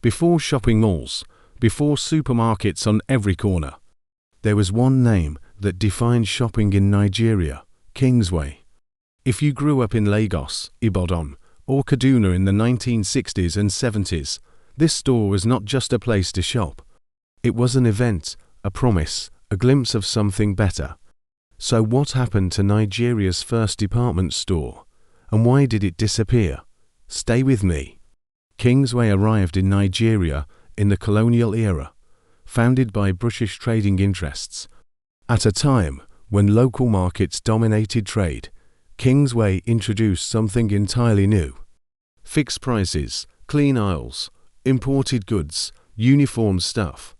Before shopping malls, before supermarkets on every corner, there was one name that defined shopping in Nigeria: Kingsway. If you grew up in Lagos, Ibadan, or Kaduna in the 1960s and 70s, this store was not just a place to shop. It was an event, a promise, a glimpse of something better. So what happened to Nigeria's first department store? And why did it disappear? Stay with me. Kingsway arrived in Nigeria in the colonial era, founded by British trading interests. At a time when local markets dominated trade, Kingsway introduced something entirely new. Fixed prices, clean aisles, imported goods, uniform stuff.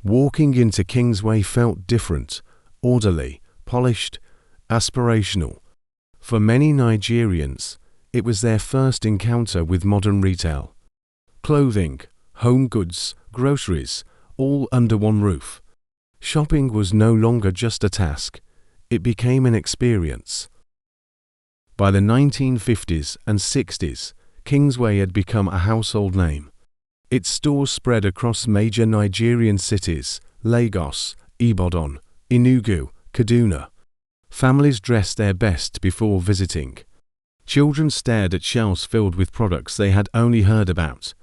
Walking into Kingsway felt different, orderly, polished, aspirational. For many Nigerians, it was their first encounter with modern retail. Clothing, home goods, groceries, all under one roof. Shopping was no longer just a task, it became an experience. By the 1950s and 60s, Kingsway had become a household name. Its stores spread across major Nigerian cities: Lagos, Ibadan, Enugu, Kaduna. Families dressed their best before visiting. Children stared at shelves filled with products they had only heard about.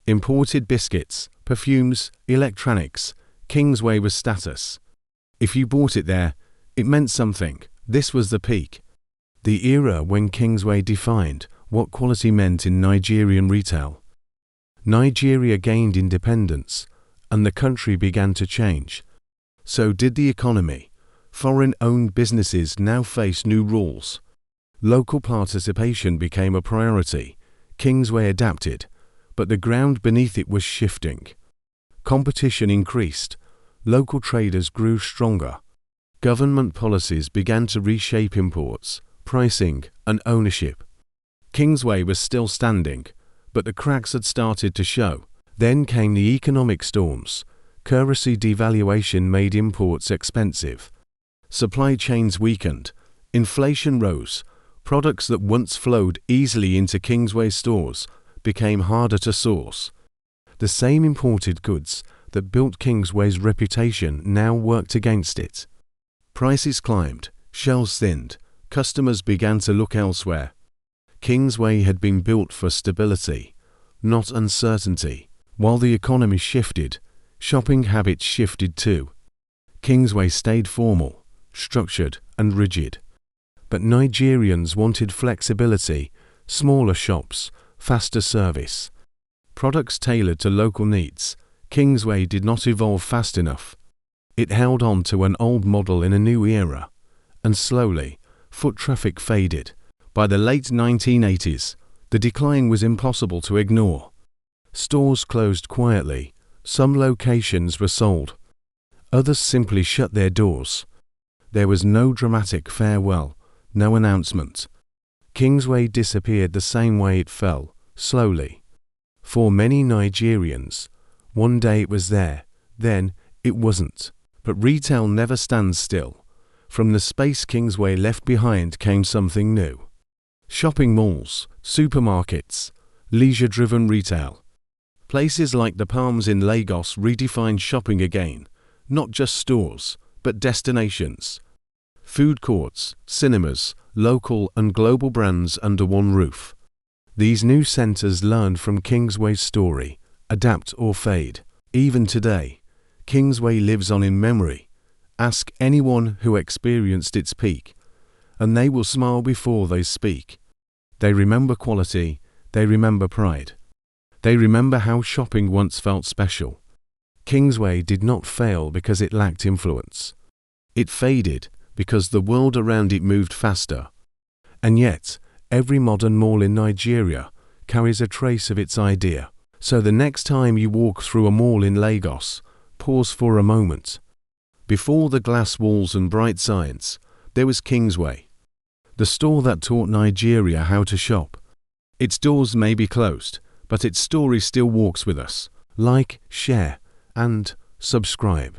Imported biscuits, perfumes, electronics. Kingsway was status. If you bought it there, it meant something. This was the peak. The era when Kingsway defined what quality meant in Nigerian retail. Nigeria gained independence, and the country began to change. So did the economy. Foreign-owned businesses now faced new rules. Local participation became a priority. Kingsway adapted, but the ground beneath it was shifting. Competition increased. Local traders grew stronger. Government policies began to reshape imports, pricing, and ownership. Kingsway was still standing, but the cracks had started to show. Then came the economic storms. Currency devaluation made imports expensive. Supply chains weakened. Inflation rose. Products that once flowed easily into Kingsway stores became harder to source. The same imported goods that built Kingsway's reputation now worked against it. Prices climbed, shelves thinned, customers began to look elsewhere. Kingsway had been built for stability, not uncertainty. While the economy shifted, shopping habits shifted too. Kingsway stayed formal, structured, and rigid. But Nigerians wanted flexibility, smaller shops, faster service. Products tailored to local needs. Kingsway did not evolve fast enough. It held on to an old model in a new era. And slowly, foot traffic faded. By the late 1980s, the decline was impossible to ignore. Stores closed quietly. Some locations were sold. Others simply shut their doors. There was no dramatic farewell, no announcement. Kingsway disappeared the same way it fell, slowly. For many Nigerians, one day it was there, then it wasn't. But retail never stands still. From the space Kingsway left behind came something new. Shopping malls, supermarkets, leisure-driven retail. Places like the Palms in Lagos redefined shopping again, not just stores, but destinations. Food courts, cinemas, local and global brands under one roof. These new centers learned from Kingsway's story, adapt or fade. Even today, Kingsway lives on in memory. Ask anyone who experienced its peak, and they will smile before they speak. They remember quality, they remember pride. They remember how shopping once felt special. Kingsway did not fail because it lacked influence. It faded because the world around it moved faster. And yet, every modern mall in Nigeria carries a trace of its idea. So the next time you walk through a mall in Lagos, pause for a moment. Before the glass walls and bright signs, there was Kingsway, the store that taught Nigeria how to shop. Its doors may be closed, but its story still walks with us. Like, share, and subscribe.